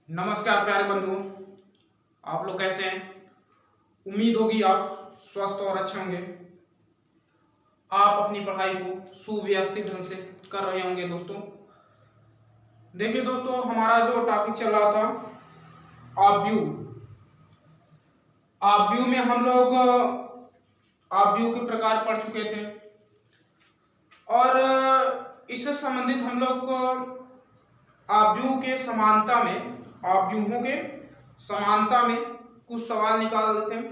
नमस्कार प्यारे बंधुओं, आप लोग कैसे हैं। उम्मीद होगी आप स्वस्थ और अच्छे होंगे। आप अपनी पढ़ाई को सुव्यवस्थित ढंग से कर रहे होंगे। दोस्तों देखिए दोस्तों, हमारा जो टॉपिक चल रहा था आव्यूह। आव्यूह में हम लोग आव्यूह के प्रकार पढ़ चुके थे और इससे संबंधित हम लोग आव्यूह के समानता में, आव्यूहों के समानता में कुछ सवाल निकाल लेते हैं।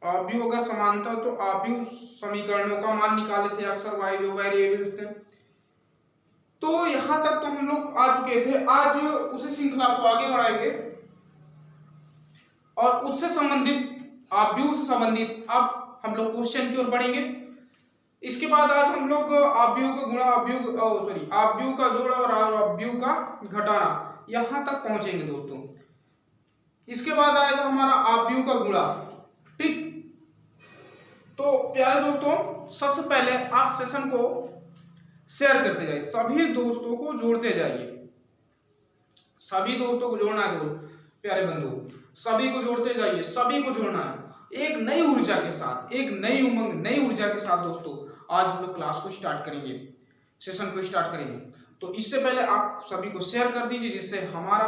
आव्यूह अगर समानता तो आव्यूह समीकरणों का मान निकाले थे, अक्सर वाई जो वेरिएबल्स थे। तो यहां तक तो हम लोग आ चुके थे। आज उसी श्रृंखला को आगे बढ़ाएंगे और उससे संबंधित, आव्यूह से संबंधित अब हम लोग क्वेश्चन की ओर बढ़ेंगे। इसके बाद आज हम लोग आव्यूह का गुणा, आव्यूह का जोड़ और आव्यूह का घटाना, यहां तक पहुंचेंगे दोस्तों। इसके बाद आएगा हमारा आव्यूह का गुणा। ठीक, तो प्यारे दोस्तों, सबसे पहले आप सेशन को शेयर करते जाइए, सभी दोस्तों को जोड़ते जाइए। सभी दोस्तों को जोड़ना है प्यारे बंधु, सभी को जोड़ते जाइए, सभी को जोड़ना है। एक नई ऊर्जा के साथ, एक नई उमंग, नई ऊर्जा के साथ दोस्तों आज हम लोग क्लास को स्टार्ट करेंगे, सेशन को स्टार्ट करेंगे। तो इससे पहले आप सभी को शेयर कर दीजिए, जिससे हमारा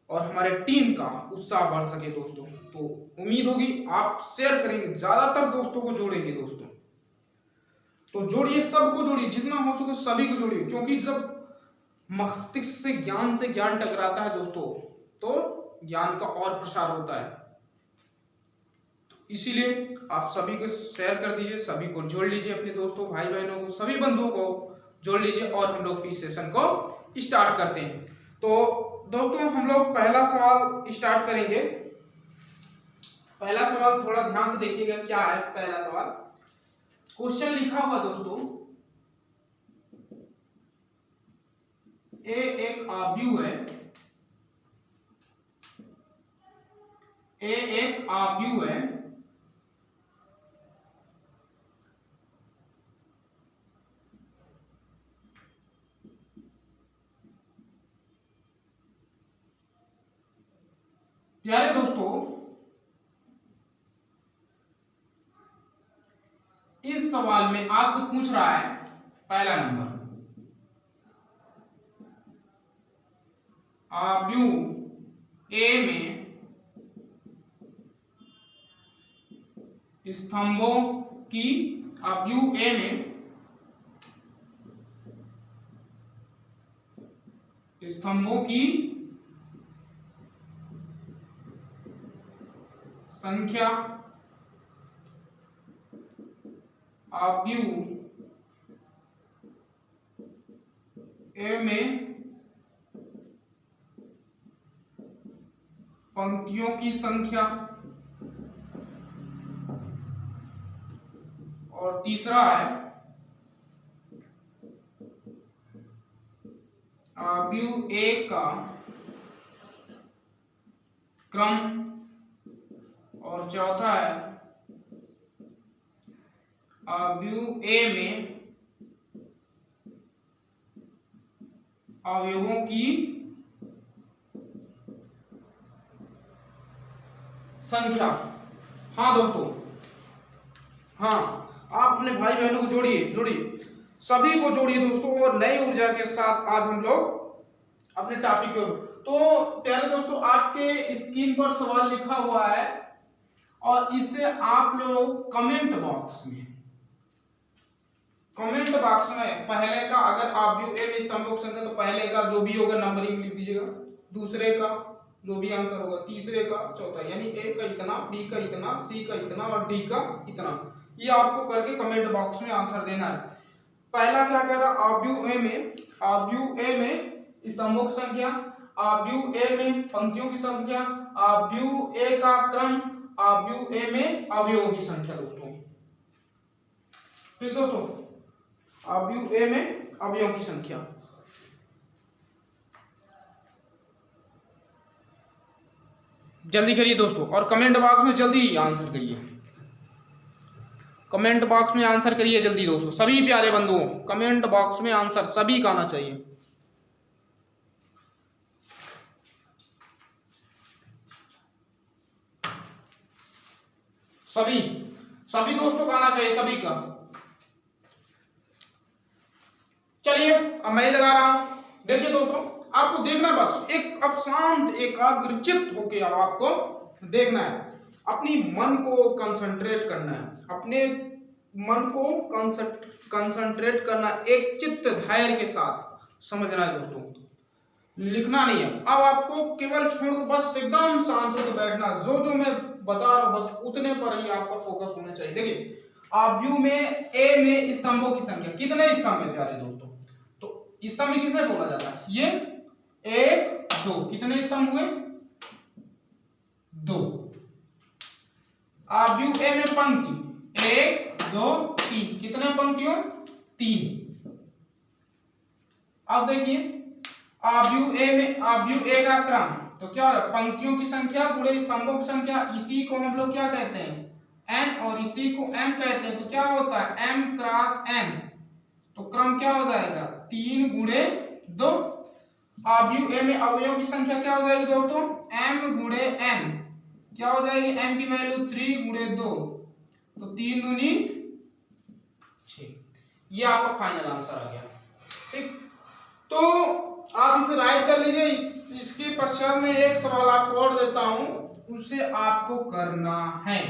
और हमारे टीम का उत्साह बढ़ सके दोस्तों। तो उम्मीद होगी आप शेयर करेंगे, ज्यादातर दोस्तों को जोड़ेंगे दोस्तों। तो जोड़िए, सबको जोड़िए, जितना हो सके सभी को जोड़िए, क्योंकि जब मस्तिष्क से ज्ञान टकराता है दोस्तों, तो ज्ञान का और प्रसार होता है। इसीलिए आप सभी को शेयर कर दीजिए, सभी को जोड़ लीजिए, अपने दोस्तों, भाई बहनों को, सभी बंधुओं को जोड़ लीजिए और हम लोग फिर सेशन को स्टार्ट करते हैं। तो दोस्तों हम लोग पहला सवाल स्टार्ट करेंगे। पहला सवाल थोड़ा ध्यान से देखिएगा, क्या है पहला सवाल। क्वेश्चन लिखा हुआ दोस्तों, ए एक आव्यूह है, ए एक आव्यूह है प्यारे दोस्तों, इस सवाल में आपसे पूछ रहा है पहला नंबर, आव्यूह ए में स्तंभों की, आव्यूह ए में स्तंभों की संख्या, आव्यूह ए में पंक्तियों की संख्या, और तीसरा है आव्यूह ए का क्रम, और चौथा है आव्यूह ए में अवयवों की संख्या। हाँ दोस्तों, हाँ आप अपने भाई बहनों को जोड़िए, सभी को जोड़िए दोस्तों, और नई ऊर्जा के साथ आज हम लोग अपने टॉपिक को। तो प्यारे दोस्तों, आपके स्क्रीन पर सवाल लिखा हुआ है और इसे आप लोग कमेंट बॉक्स में पहले का, अगर आव्यूह ए में स्तंभों की संख्या, तो पहले का जो भी होगा नंबरिंग लिख दीजिएगा, दूसरे का जो भी आंसर होगा, तीसरे का, चौथा, यानी ए का इतना, बी का इतना, सी का इतना और डी का इतना, ये आपको करके कमेंट बॉक्स में आंसर देना है। पहला क्या कह रहा, आव्यूह ए में स्तंभों की संख्या, आव्यूह ए में पंक्तियों की संख्या, आव्यूह ए का क्रम, आव्यूह ए में अवयवों की संख्या दोस्तों। ठीक दोस्तों, आव्यूह ए में अवयवों की संख्या। जल्दी करिए दोस्तों, और कमेंट बॉक्स में जल्दी आंसर करिए, कमेंट बॉक्स में आंसर करिए जल्दी दोस्तों, सभी प्यारे बंधुओं, कमेंट बॉक्स में आंसर सभी का आना चाहिए। सभी सभी दोस्तों का आना चाहिए, सभी का। चलिए अब मैं लगा रहा हूं। देखिए दोस्तों, आपको देखना है बस एक अब शांत एकाग्रचित होके अब आपको देखना है, अपनी मन को कंसंट्रेट करना है, अपने मन को कंसंट्रेट करना, एक चित्त धैर्य के साथ समझना है दोस्तों, लिखना नहीं है। अब आपको केवल छोड़ बस एकदम शांत होकर बैठना, जो जो मैं बता रहा हूं बस उतने पर ही आपका फोकस होना चाहिए। देखिए आव्यूह में ए में स्तंभों की संख्या, कितने स्तंभ है प्यारे दोस्तों? तो स्तंभ किसे बोला जाता है? ये 1 2, कितने स्तंभ हुए? 2। आव्यूह ए में पंक्ति 1 2 3, कितने पंक्तियों? 3। अब देखिए आव्यूह ए में आव्यूह ए का क्रम, तो क्या है? पंक्तियों की संख्या गुणे स्तंभों की संख्या, इसी को हम लोग क्या कहते हैं? n, और इसी को m कहते हैं। तो क्या होता है? m क्रॉस n, तो क्रम क्या हो जाएगा? 3 गुणे 2। आव्यूह ए में अवयवों की संख्या क्या हो जाएगी दोस्तों? m गुणे n, क्या हो जाएगी? m की वैल्यू 3 गुणे 2, तो 3 दूनी 6। ये आपका फाइनल आंसर आ गया। ठीक, तो आप इसे राइट कर लीजिए। इसके पश्चात में एक सवाल आपको और देता हूं, उसे आपको करना है।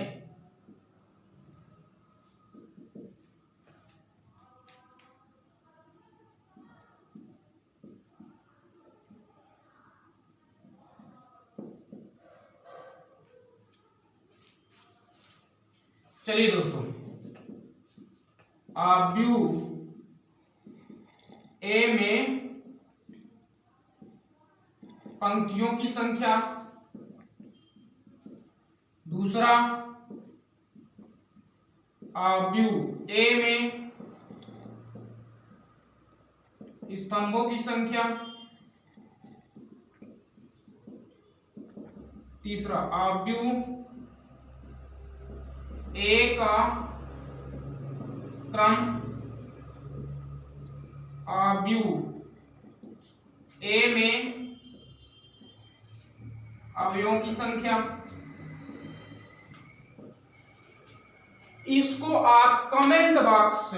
चलिए दोस्तों, आव्यूह ए में पंक्तियों की संख्या, दूसरा आव्यूह ए में स्तंभों की संख्या, तीसरा आव्यूह ए का क्रम, आव्यूह ए में अवयवों की संख्या। इसको आप कमेंट बॉक्स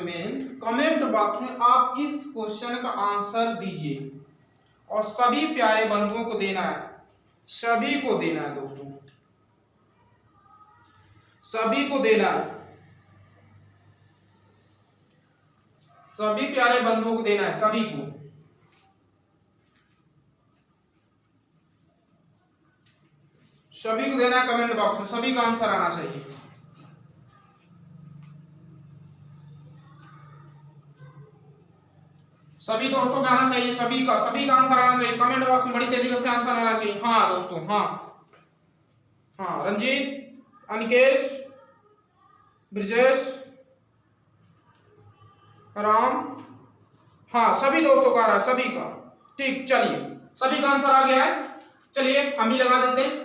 में आप इस क्वेश्चन का आंसर दीजिए, और सभी प्यारे बंधुओं को देना है, सभी को देना है दोस्तों, सभी को देना है, सभी प्यारे बंधुओं को देना है, सभी को। सभी को देना है कमेंट बॉक्स में, सभी का आंसर आना चाहिए। सभी दोस्तों का आना चाहिए, सभी का आंसर आना चाहिए कमेंट बॉक्स में, बड़ी तेजी से आंसर आना चाहिए। हाँ दोस्तों, हाँ रंजीत, अनिकेश, ब्रिजेश, राम, हाँ सभी दोस्तों का आ रहा है, सभी का। ठीक, चलिए सभी का आंसर आ गया है। चलिए हम भी लगा देते हैं।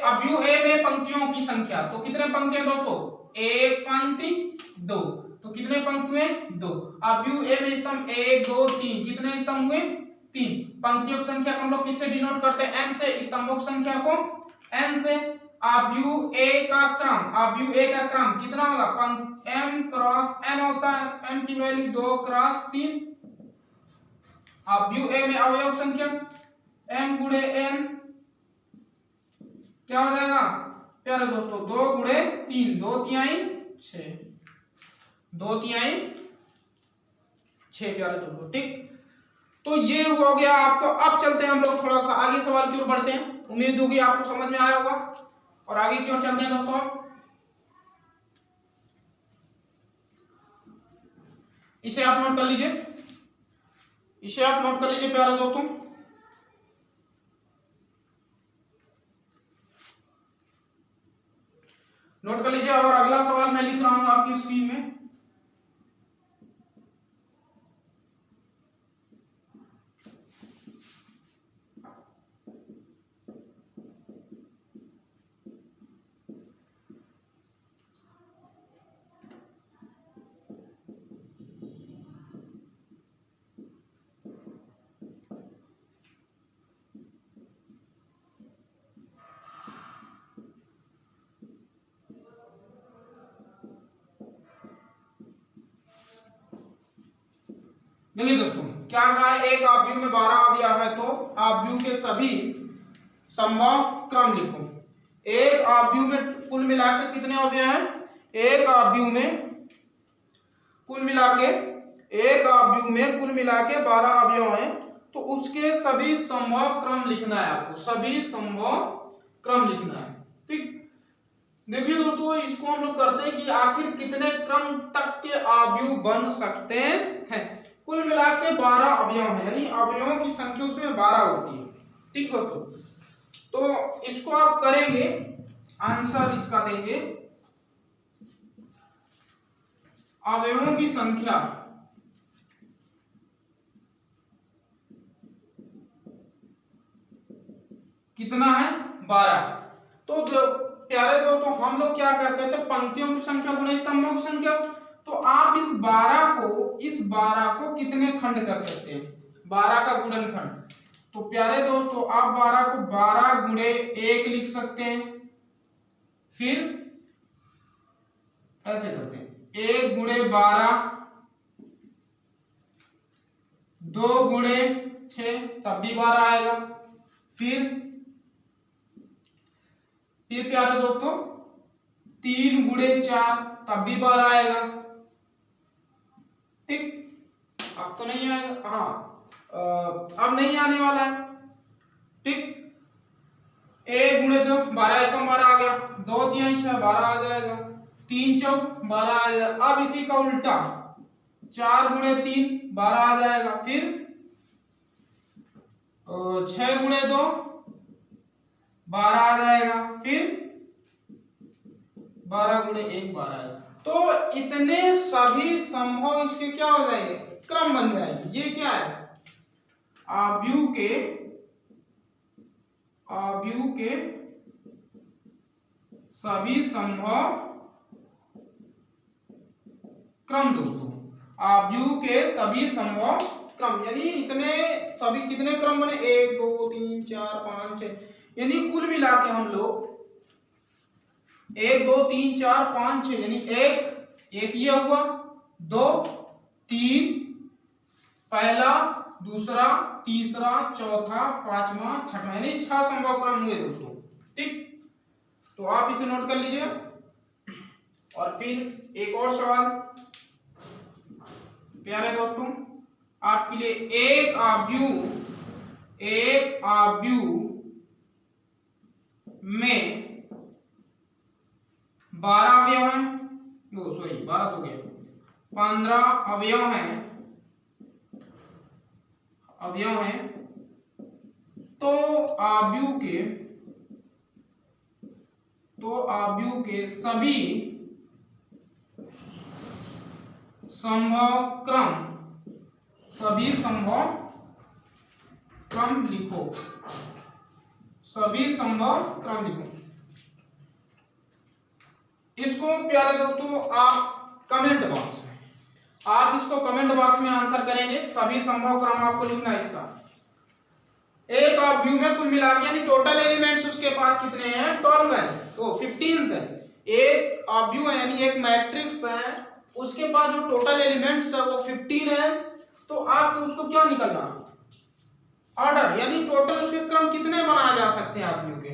आव्यूह ए में पंक्तियों की संख्या, तो कितने पंक्तियां दोस्तों? 1 पंक्ति 2, तो कितने पंक्ति हुए? 2। आव्यूह ए में स्तंभ 1 2 3, कितने स्तंभ हुए? 3। पंक्तियों की संख्या को हम लोग किससे डिनोट करते हैं? m से। स्तंभों की संख्या को n से। आव्यूह ए का क्रम कितना होगा? m क्रॉस n होता है, m की वैल्यू 2 क्रॉस 3। आव्यूह ए में अवयव संख्या m गुणे n, क्या हो जाएगा प्यारे दोस्तों? 2 गुणे 3, 2 तिहाई 6, 2 तिहाई 6 प्यारे दोस्तों। ठीक, तो ये हो गया आपको। अब चलते हैं हम लोग थोड़ा सा आगे सवाल की ओर बढ़ते हैं। उम्मीद होगी आपको समझ में आया होगा, और आगे की ओर चलते हैं दोस्तों। इसे आप नोट कर लीजिए, प्यारे दोस्तों। नोट कर लीजिए, और अगला सवाल मैं लिख रहा हूं आपकी स्क्रीन में। देखिए दोस्तों क्या कहा है, एक आव्यूह में 12 अवयव है तो आव्यूह के सभी संभव क्रम लिखो। एक आव्यूह में कुल मिलाकर कितने अवयव हैं? एक आव्यूह में कुल मिला के 12 अवयव हैं तो उसके सभी संभव क्रम लिखना है आपको, सभी संभव क्रम लिखना है। ठीक, देखिए दोस्तों इसको हम लोग करते हैं कि आखिर कितने क्रम तक के अवयव बन सकते हैं। कुल मिला के 12 अवयव हैं, यानी अवयवों की संख्या उसमें 12 होती है। ठीक दोस्तों, तो इसको आप करेंगे, आंसर इसका देंगे अवयवों की संख्या कितना है? 12। तो प्यारे दोस्तों हम लोग क्या करते थे, पंक्तियों की संख्या गुणे स्तंभों की संख्या। तो आप इस 12 को कितने खंड कर सकते हैं? 12 का गुणनखंड। तो प्यारे दोस्तों आप 12 को 12 गुणे 1 लिख सकते हैं। फिर ऐसे करते हैं 1 गुणे 12, 2 गुणे 6 तब भी 12 आएगा। फिर प्यारे दोस्तों 3 गुणे 4 तब भी 12 आएगा। ठीक, अब तो नहीं आएगा, हाँ अब नहीं आने वाला है। ठीक, 1 गुणे 2 12 एकम 12 आ गया, 2 3 6 12 आ जाएगा, 3 चौक 12 आ जाएगा। अब इसी का उल्टा 4 गुणे 3 12 आ जाएगा। फिर 6 गुणे 2 12 आ जाएगा। फिर 12 गुणे 1 12 आएगा। तो इतने सभी संभव इसके क्या हो जाएंगे? क्रम बन जाएंगे। ये क्या है? आव्यूह के सभी संभव क्रम दोस्तों, आव्यूह के सभी संभव क्रम, यानी इतने सभी कितने क्रम बने? 1 2 3 4 5 6, यानी कुल मिला के हम लोग 1 2 3 4 5 6, यानी एक ये हुआ, 2 3 पहला, दूसरा, तीसरा, चौथा, पांचवा, छठवां, यानी 6 संभव क्रम हुए दोस्तों। ठीक, तो आप इसे नोट कर लीजिए। और फिर एक और सवाल प्यारे दोस्तों आपके लिए, एक आव्यूह में 12 अवयव हैं, 12 तो गए, 15 अवयव हैं तो आव्यूह के सभी संभव क्रम लिखो, सभी संभव क्रम लिखो। इसको प्यारे दोस्तों आप कमेंट बॉक्स में आंसर करेंगे। सभी संभव क्रम आपको लिखना है इसका। एक आव्यूह में कुल मिला के यानी टोटल एलिमेंट्स उसके पास कितने हैं? 12 है, तो 15 है। एक आव्यूह है यानी एक मैट्रिक्स है, उसके पास जो टोटल एलिमेंट्स है वो 15 है। तो आपको उसको क्या निकलना? ऑर्डर, यानी टोटल उसके क्रम कितने बनाए जा सकते हैं आव्यूह के।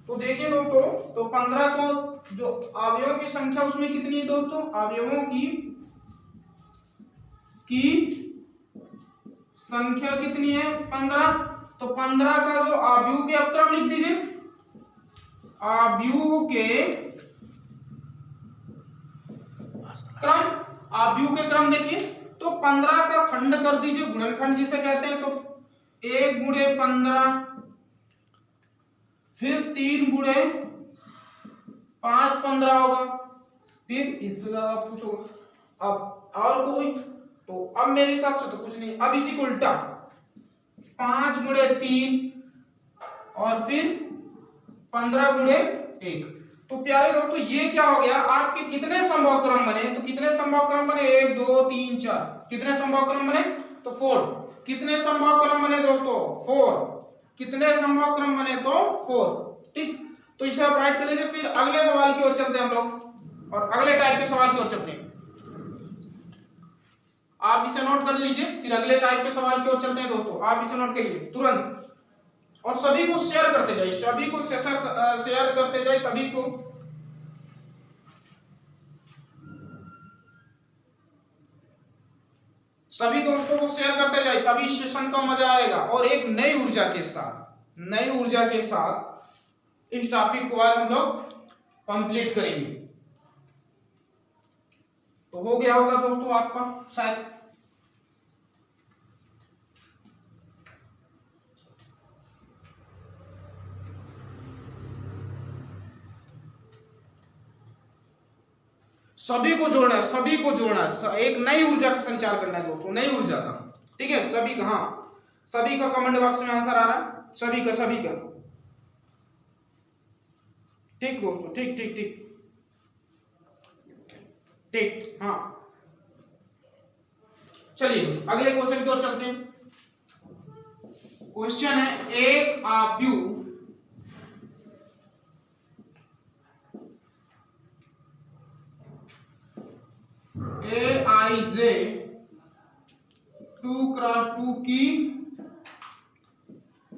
तो देखिए दोस्तों, तो 15 को जो अवयवों की संख्या उसमें कितनी है दोस्तों? अवयवों की संख्या कितनी है? 15। तो 15 का जो आव्यूह के अपक्रम लिख दीजिए। आव्यूह के क्रम देखिए, तो 15 का खंड कर दीजिए, गुणनखंड जिसे कहते हैं। तो 1 गुणे 15, फिर 3 गुणे 5 15 होगा। फिर इससे ज्यादा पूछोगे अब और कोई, तो अब मेरे हिसाब से तो कुछ नहीं। अब इसी को उल्टा 5 गुणे 3 और फिर 15 गुणे 1। तो प्यारे दोस्तों ये क्या हो गया? आपके कितने संभव क्रम बने? तो कितने संभव क्रम बने? 1 2 3 4। कितने संभव क्रम बने? तो 4। कितने संभव क्रम बने दोस्तों? 4। कितने संभव क्रम बने? तो 4। ठीक, तो इसे आप राइट कर लीजिए। फिर अगले सवाल की ओर चलते हैं हम लोग, और अगले टाइप के सवाल की ओर चलते हैं। आप इसे नोट कर लीजिए, फिर अगले टाइप के सवाल की ओर चलते हैं दोस्तों। आप इसे नोट करिए तुरंत, और सभी को शेयर करते जाइए, सभी को शेयर करते जाइए, तभी को सभी दोस्तों को शेयर करते जाए, तभी सेशन का मजा आएगा। और एक नई ऊर्जा के साथ इस टॉपिक को आज हम लोग कंप्लीट करेंगे। तो हो गया होगा दोस्तों आपका शायद। सभी को जोड़ना है, सभी को जोड़ना है, एक नई ऊर्जा का संचार करना है दोस्तों, नई ऊर्जा का। ठीक है, सभी का, हाँ सभी का कमेंट बॉक्स में आंसर आ रहा है, सभी का ठीक दोस्तों, ठीक ठीक ठीक ठीक, हाँ चलिए अगले क्वेश्चन की ओर चलते हैं। क्वेश्चन है, एक आव्यूह AIJ 2x2 की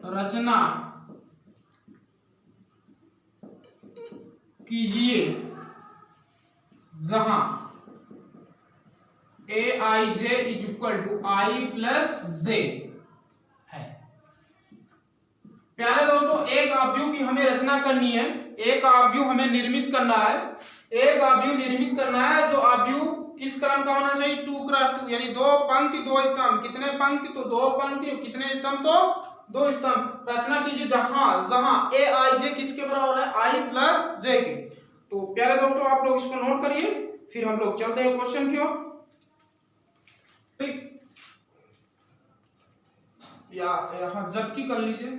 रचना कीजिए जहां AIJ = I+J है। प्यारे दोस्तों, एक आव्यूह की हमें रचना करनी है, एक आव्यूह हमें निर्मित करना है, एक आव्यूह निर्मित करना है। जो आव्यूह किस क्रम का होना चाहिए? 2x2, यानी 2 पंक्ति 2 स्तंभ। कितने पंक्ति? तो 2 पंक्ति। कितने स्तंभ? तो 2 स्तंभ। रचना कीजिए जहां AIJ किसके बराबर है? I+J के। तो प्यारे दोस्तों, आप लोग इसको नोट करिए, फिर हम लोग चलते हैं क्वेश्चन की ओर। ठीक, या यहां जबकि कर लीजिए।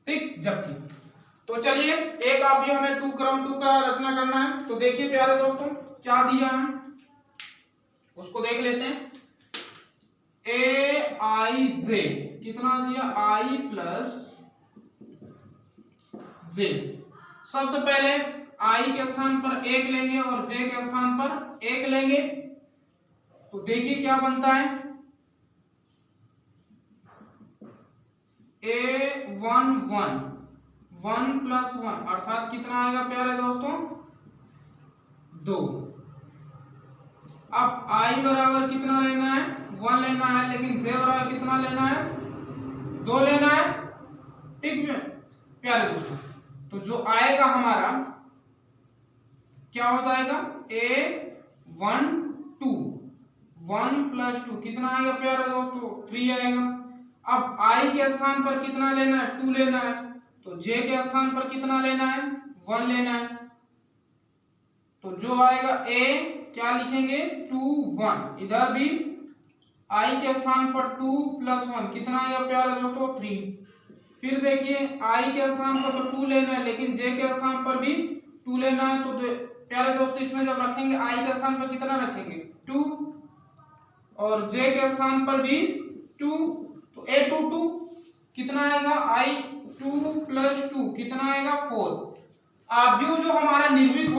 ठीक, जबकि। तो चलिए, एक आव्यूह हमें 2 का रचना करना है। तो देखिए प्यारे दोस्तों, क्या दिया है उसको देख लेते हैं। AIJ कितना दिया? I+J। सबसे पहले I के स्थान पर 1 लेंगे और J के स्थान पर 1 लेंगे। तो देखिए क्या बनता है, A11 1 + 1 अर्थात कितना आएगा प्यारे दोस्तों? 2। अब I बराबर कितना लेना है? 1 लेना है, लेकिन J बराबर कितना लेना है? 2 लेना है। ठीक है प्यारे दोस्तों, तो जो आएगा हमारा क्या हो जाएगा? A12 1 + 2 कितना आएगा प्यारे दोस्तों? 3 आएगा। अब I के स्थान पर कितना लेना है? 2 लेना है। तो J के स्थान पर कितना लेना है? 1 लेना है। तो जो आएगा A क्या लिखेंगे? 2 1। इधर भी I के स्थान पर 2 + 1 कितना आएगा प्यारे दोस्तों? 3। फिर देखिए I के स्थान पर तो 2 लेना है, लेकिन J के स्थान पर भी 2 लेना है। तो प्यारे दोस्तों, इसमें जब रखेंगे I के स्थान पर कितना रखेंगे? 2, और J के स्थान पर भी 2। तो A22 कितना आएगा? I2 + 2 कितना आएगा? 4। आव्यूह जो हमारा निर्मित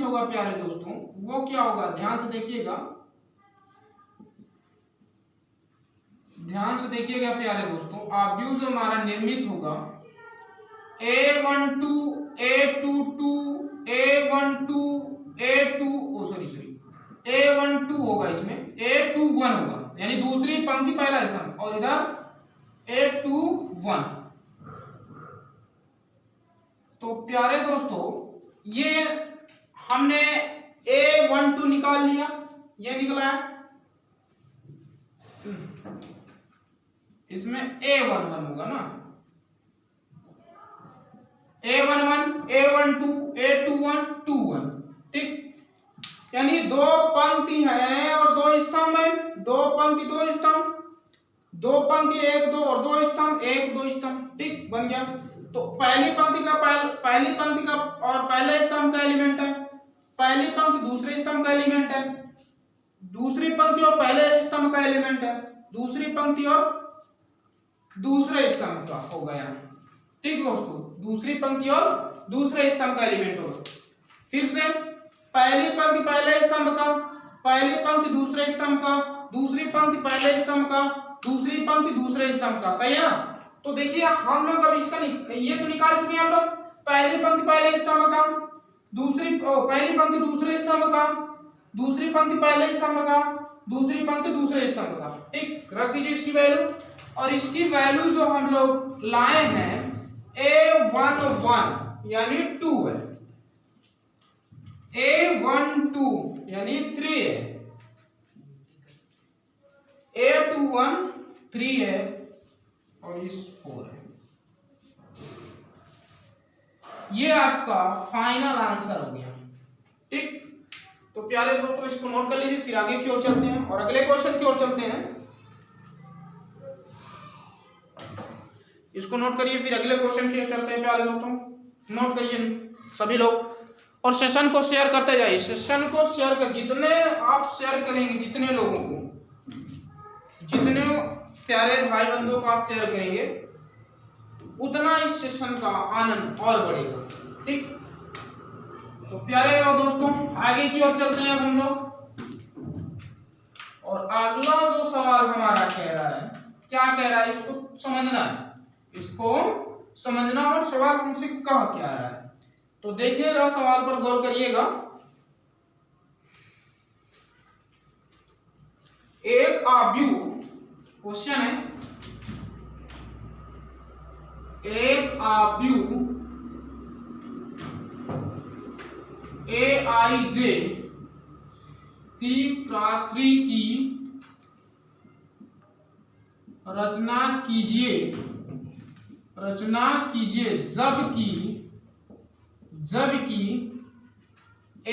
होगा प्यारे दोस्तों, वो क्या होगा? ध्यान से देखिएगा प्यारे दोस्तों। आव्यूह जो हमारा निर्मित होगा, A12 A22 A12 A12 होगा, इसमें A21 होगा, यानी दूसरी पंक्ति पहला स्तंभ, और इधर A21। तो प्यारे दोस्तों, ये हमने A12 निकाल लिया, ये निकला है। इसमें A11 होगा ना, A11 A12 A21 21। ठीक, यानी 2 पंक्ति है और 2 स्तंभ है। 2 पंक्ति 2 स्तंभ, 2 पंक्ति 1 2 और 2 स्तंभ 1 2 स्तंभ। ठीक, बन गया। तो पहली पंक्ति का और पहले स्तंभ का एलिमेंट है, पहली पंक्ति दूसरे स्तंभ का एलिमेंट है, दूसरी पंक्ति और पहले स्तंभ का एलिमेंट है, दूसरी पंक्ति और दूसरे स्तंभ का हो गया। ठीक दोस्तों, दूसरी पंक्ति और दूसरे स्तंभ का एलिमेंट होगा। फिर से पहली पंक्ति पहले स्तंभ का, पहली पंक्ति दूसरे स्तंभ का, दूसरी पंक्ति पहले स्तंभ का, दूसरी पंक्ति दूसरे स्तंभ का। सही है ना? तो देखिए हम लोग अब इसका ये तो निकाल चुके हैं हम लोग। पहली पंक्ति पहले स्तंभ का, पहली पंक्ति दूसरे स्तंभ का, दूसरी पंक्ति पहले स्तंभ का, दूसरी पंक्ति दूसरे स्तंभ का। ठीक, रख दीजिए इसकी वैल्यू। और इसकी वैल्यू जो हम लोग लाए हैं A11 यानी 2 है, A12 यानी 3 है, A21 3 है और इस 4 है। ये आपका फाइनल आंसर हो गया। ठीक, तो प्यारे दोस्तों इसको नोट कर लीजिए, फिर आगे की ओर चलते हैं और अगले क्वेश्चन की ओर चलते हैं। इसको नोट करिए, फिर अगले क्वेश्चन की ओर चलते हैं। प्यारे दोस्तों नोट करिए सभी लोग और सेशन को शेयर करते जाइए। सेशन को शेयर कर, जितने आप शेयर करेंगे, जितने लोगों को, जितने प्यारे भाई बंधुओं को आप शेयर करेंगे, उतना इस सेशन का आनंद और बढ़ेगा। ठीक, तो प्यारे दोस्तों आगे की ओर चलते हैं अब हम लोग। और अगला जो सवाल हमारा कह रहा है, क्या कह रहा है, इसको समझना है, इसको समझना और सवाल हमसे कहा क्या रहा है। तो देखिएगा, सवाल पर गौर करिएगा। एक आव्यूह, क्वेश्चन है, एक आव्यूह AIJ 3x3 की रचना कीजिए जबकि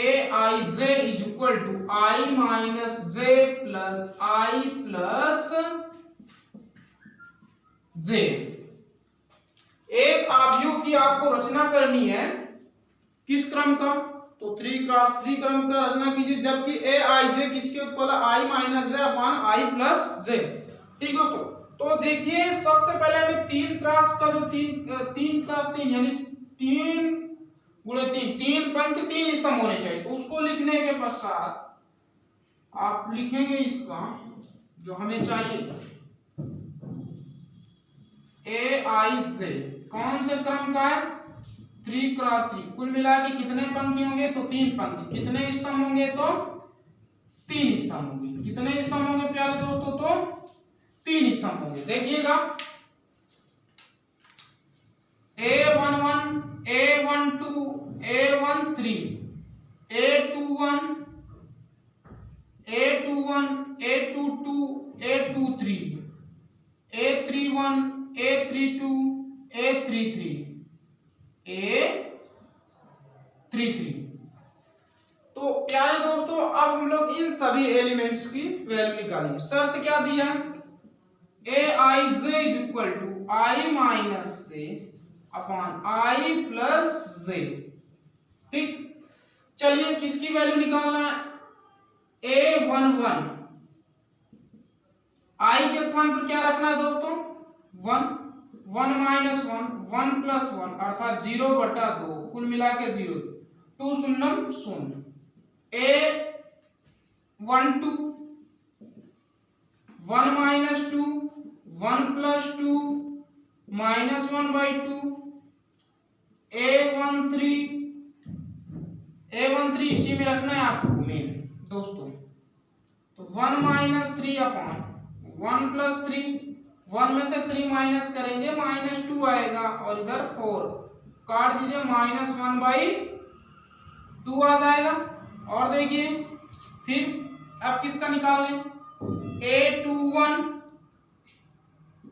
AIJ equal to I minus J plus I plus J। एक आव्यूह की आपको रचना करनी है, किस क्रम का? तो 3x3 क्रम का रचना कीजिए, जबकि AIJ किसके इक्वल है? I minus J upon I plus J। ठीक दोस्तों, तो देखिए सबसे पहले हमें 3x का जो 3x3 यानी 3 गुणे 3 पंक्ति 3 स्तंभ होने चाहिए। तो उसको लिखने के पश्चात आप लिखेंगे इसका जो हमें चाहिए AIJ कौन से क्रम का है? 3x3। कुल मिला के कितने पंक्ति होंगे? तो 3 पंक्ति। कितने स्तंभ होंगे? तो 3 स्तंभ होंगे। कितने स्तंभ होंगे प्यारे दोस्तों? तो 3 स्तंभ होंगे। देखिएगा A11 A12 A13 A21 A22 A23 A31 A32 A33 A33। तो प्यारे दोस्तों अब हम लोग इन सभी एलिमेंट्स की वैल्यू निकालेंगे। शर्त क्या दिया है? AIJ equal to I minus J upon I plus J। ठीक, चलिए किसकी वैल्यू निकालना है? A11 I के स्थान पर क्या रखना है दोस्तों? 1 1 माइनस 1 1 प्लस 1 अर्थात 0/2, कुल मिला के 0, 2 शून्यम 0। A12 1 minus 2 1 plus 2 minus 1/2। A13 इसी में रखना है आपको मेन दोस्तों। तो 1 माइनस 3 अपॉन 1 प्लस 3, 1 में से 3 माइनस करेंगे -2 आएगा और इधर 4 काट दीजिए, -1/2 आ जाएगा। और देखिए फिर अब किसका निकाल लें? A21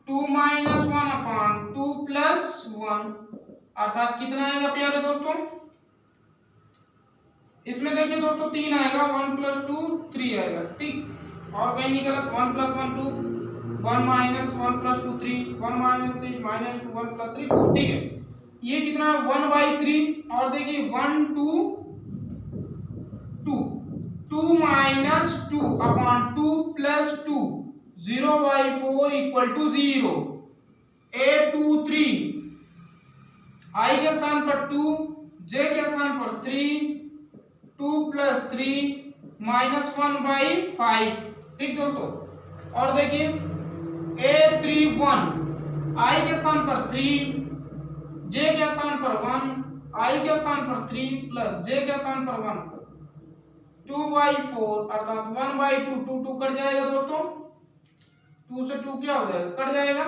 2 माइनस 1 अपॉन 2 प्लस 1 अर्थात कितना आएगा प्यारे दोस्तों? इसमें देखिए दोस्तों 3 आएगा, 1 प्लस 2 3 आएगा। ठीक, और कहीं नहीं गलत, 1 plus 1 2, 1 minus 1 plus 2 3, 1 minus 3 minus 2, 1 plus 3 4। ठीक है, ये कितना है? 1/3। और देखिए 1 2 2 2 minus 2 upon 2 plus 2 0/4 equal to 0। A23 I के स्थान पर 2, J के स्थान पर 3, 2+3 -1/5। ठीक दोस्तों, और देखिए A31 I के स्थान पर 3, J के स्थान पर 1, I के स्थान पर 3 प्लस J के स्थान पर 1, 2/4 अर्थात 1/2, 2 कट जाएगा दोस्तों, 2 से 2 क्या हो जाएगा, कट जाएगा।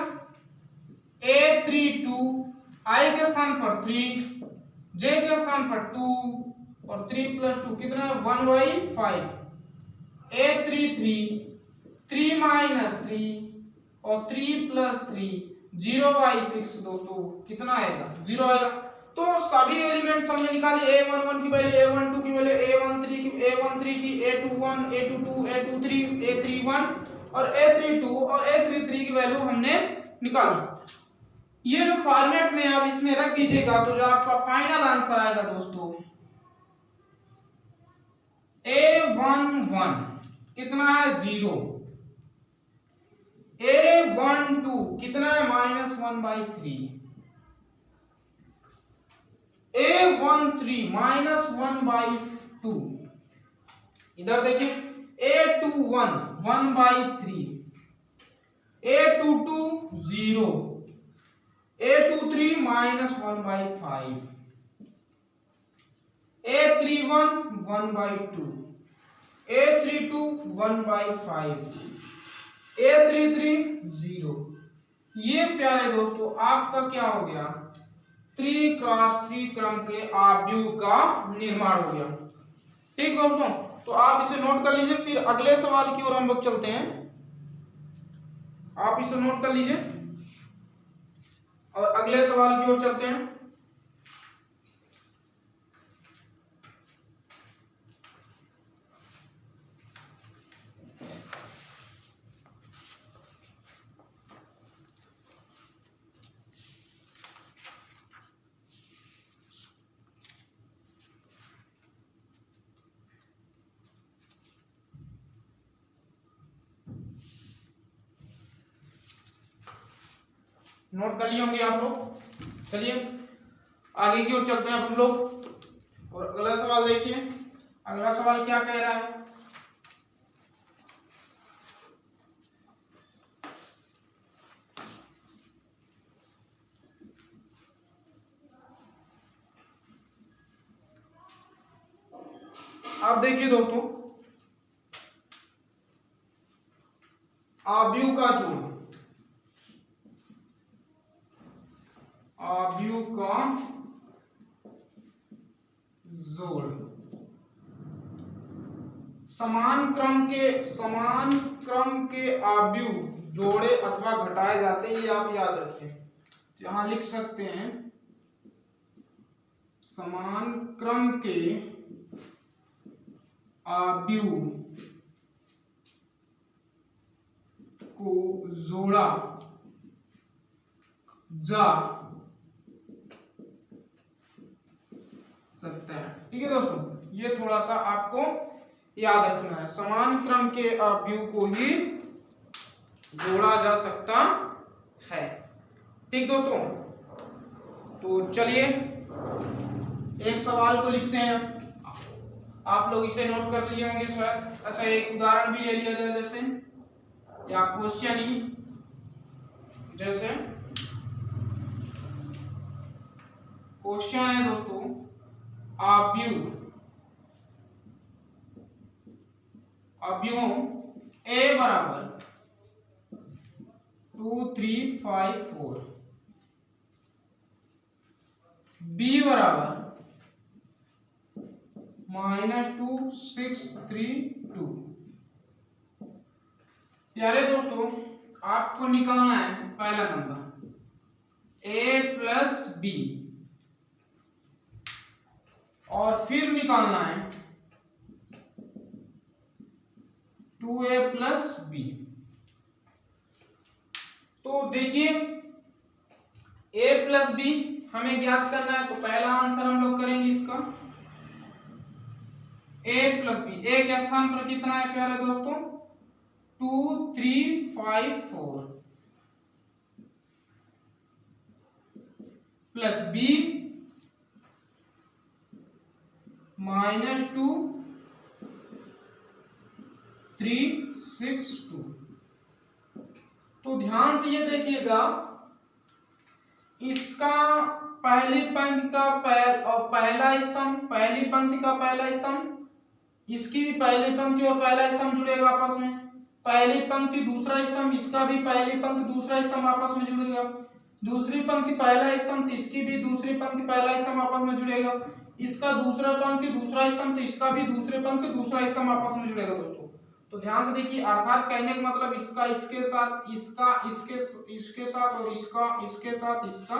A32 I के स्थान पर 3, J के स्थान पर 2 और 3 + 2 कितना है, 1/5। A33 3 - 3 और 3 + 3 0/6 दोस्तों, कितना आएगा, 0 आएगा। तो सभी एलिमेंट्स हमने निकाले, A11 की वैल्यू, A12 की वैल्यू, A13 की, A21, A22, A23, A31 और A32 और A33 की वैल्यू हमने निकाली। ये जो फॉर्मेट में आप इसमें रख दीजिएगा तो जो आपका फाइनल आंसर आएगा दोस्तों A11 कितना है, 0। A12 कितना है, -1/3। A13 -1/2। इधर देखिए A21 1/3, A22 0, A23 -1/5, A31 1/2, A32 1/5, A33 0। ये प्यारे दोस्तों आपका क्या हो गया, 3x3 क्रम के आव्यूह का निर्माण हो गया। ठीक दोस्तों, तो आप इसे नोट कर लीजिए, फिर अगले सवाल की ओर हम लोग चलते हैं। आप इसे नोट कर लीजिए और अगले सवाल की ओर चलते हैं। नोट कर लिए होंगे आप लोग। चलिए आगे की ओर चलते हैं हम लोग और अगला सवाल देखिए। अगला सवाल क्या कह रहा है, आप देखिए दोस्तों, आव्यूह का जोड़, आव्यूह का जोड़ समान क्रम के आव्यूह जोड़े अथवा घटाए जाते हैं, ये आप याद रखिए। यहां लिख सकते हैं समान क्रम के आव्यूह को जोड़ा जा सकता है। ठीक है दोस्तों, ये थोड़ा सा आपको याद रखना है, समान क्रम के आव्यूह को ही जोड़ा जा सकता है। ठीक दोस्तों, तो चलिए एक सवाल को लिखते हैं। आप लोग इसे नोट कर लिए होंगे शायद। अच्छा, एक उदाहरण भी ले लिया जाए, जैसे या क्वेश्चन ही, जैसे क्वेश्चन है दोस्तों, आव्यूह A बराबर 2 3 5 4, B बराबर -2 6 3 2। प्यारे दोस्तों, आपको निकालना है पहला नंबर A + B और फिर निकालना है 2A + B। तो देखिए A + B हमें ज्ञात करना है, तो पहला आंसर हम लोग करेंगे इसका A + B। A के स्थान पर कितना है प्यारे दोस्तों, 2 3 5 4 प्लस B -2 3 6 2। तो ध्यान से ये देखिएगा, इसका पहली पंक्ति का पहला स्तंभ, पहली पंक्ति का पहला स्तंभ, इसकी भी पहली पंक्ति और पहला स्तंभ जुड़ेगा आपस में। पहली पंक्ति दूसरा स्तंभ, इसका भी पहली पंक्ति दूसरा स्तंभ आपस में जुड़ेगा। दूसरी पंक्ति पहला स्तंभ, इसकी भी दूसरी पंक्ति पहला स्तंभ आपस में जुड़ेगा। इसका दूसरा पंक्ति दूसरा स्तंभ, इसका भी दूसरी पंक्ति दूसरा स्तंभ आपस में जुड़ेगा दोस्तों। तो ध्यान से देखिए, अर्थात कहने का मतलब इसका इसके साथ, इसका इसके साथ और इसका इसके साथ, इसका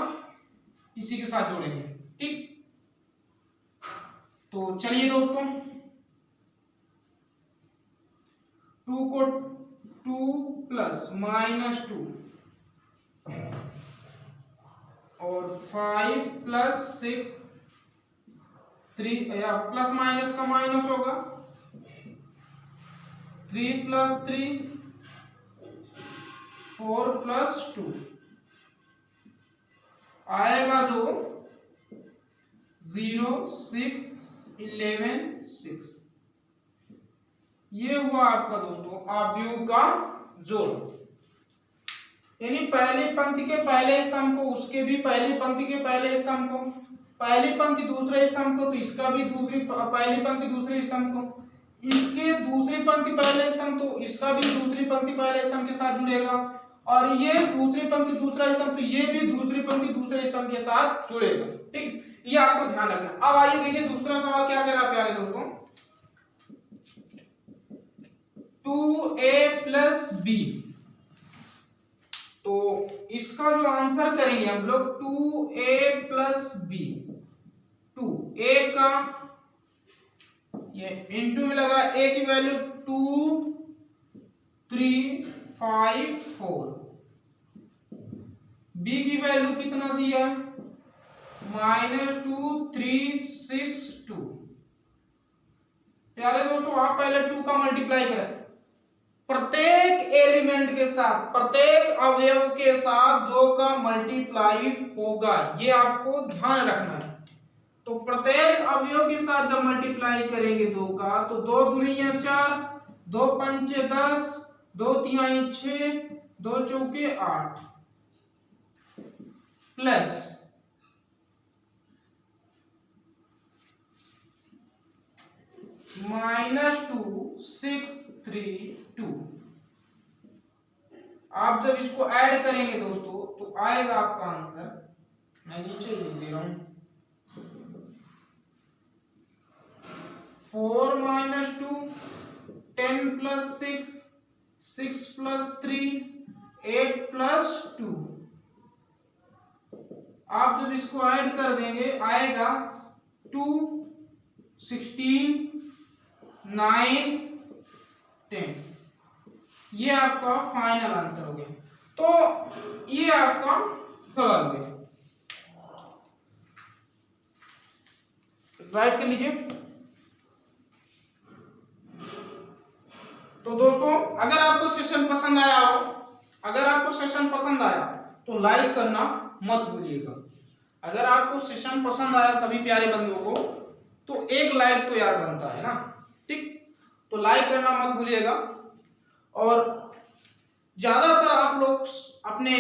इसी के साथ जोड़ेंगे। ठीक, तो चलिए दोस्तों, 2 को 2 प्लस -2 और 5 प्लस 6 3, या प्लस माइनस का माइनस होगा, 3 प्लस 3 4 प्लस 2 आएगा जो 0 6 11 6। ये हुआ आपका दोस्तों अवयव का जोड़। यानी पहली पंक्ति के पहले स्तंभ को, उसके भी पहली पंक्ति के पहले स्तंभ को, पहली पंक्ति दूसरे स्तंभ को, तो इसका भी दूसरी पहली पंक्ति दूसरे स्तंभ को, इसके दूसरी पंक्ति पहले स्तंभ, तो इसका भी दूसरी पंक्ति पहले स्तंभ के साथ जुड़ेगा। और ये दूसरी पंक्ति दूसरा स्तंभ, तो ये भी दूसरी पंक्ति दूसरे स्तंभ के साथ जुड़ेगा। ठीक, ये आपको ध्यान रखना। अब आइए देखिए दूसरा सवाल क्या कह रहा है प्यारे दोस्तों, 2a प्लस b। तो इसका जो आंसर करेंगे हम लोग 2a प्लस b, 2a का ये इनटू में लगा, a की वैल्यू 2 3 5 4, b की वैल्यू कितना दिया, -2 3 6 2। प्यारे दोस्तों, आप पहले 2 का मल्टीप्लाई करें प्रत्येक एलिमेंट के साथ, प्रत्येक अवयव के साथ 2 का मल्टीप्लाई होगा, ये आपको ध्यान रखना है। तो प्रत्येक अवयव के साथ जब मल्टीप्लाई करेंगे 2 का, तो 2 दूनी 4, 2 पंचे 10, 2 तिहाई 6, 2 चौके 8, प्लस -2 6 3 2। आप जब इसको ऐड करेंगे दोस्तों, तो आएगा आपका आंसर, मैं नीचे लिख दे रहा हूं, 4 - 2 10 प्लस 6 6 प्लस 3 8 प्लस 2। आप जब इसको ऐड कर देंगे आएगा 2 16 9 10। ये आपका फाइनल आंसर हो गया। तो ये आपका सवाल हो गया, राइट कर लीजिए। तो दोस्तों, अगर आपको सेशन पसंद आया हो, अगर आपको सेशन पसंद आया तो लाइक करना मत भूलिएगा। अगर आपको सेशन पसंद आया सभी प्यारे बंधुओं को, तो एक लाइक तो यार बनता है ना। ठीक, तो लाइक करना मत भूलिएगा। और ज्यादातर आप लोग अपने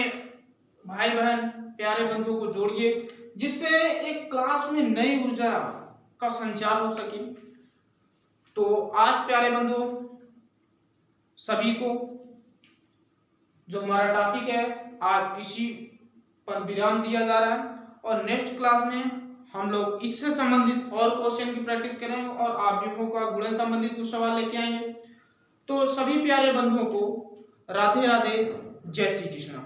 भाई बहन प्यारे बंधुओं को जोड़िए, जिससे एक क्लास में नई ऊर्जा का संचार हो सके। तो आज प्यारे बंधुओं सभी को जो हमारा टॉपिक है आज इसी पर विराम दिया जा रहा है, और नेक्स्ट क्लास में हम लोग इससे संबंधित और क्वेश्चन की प्रैक्टिस करेंगे और अवयवों का गुणन संबंधित कुछ सवाल लेके आएंगे। तो सभी प्यारे बंधुओं को राधे राधे, जय श्री कृष्ण।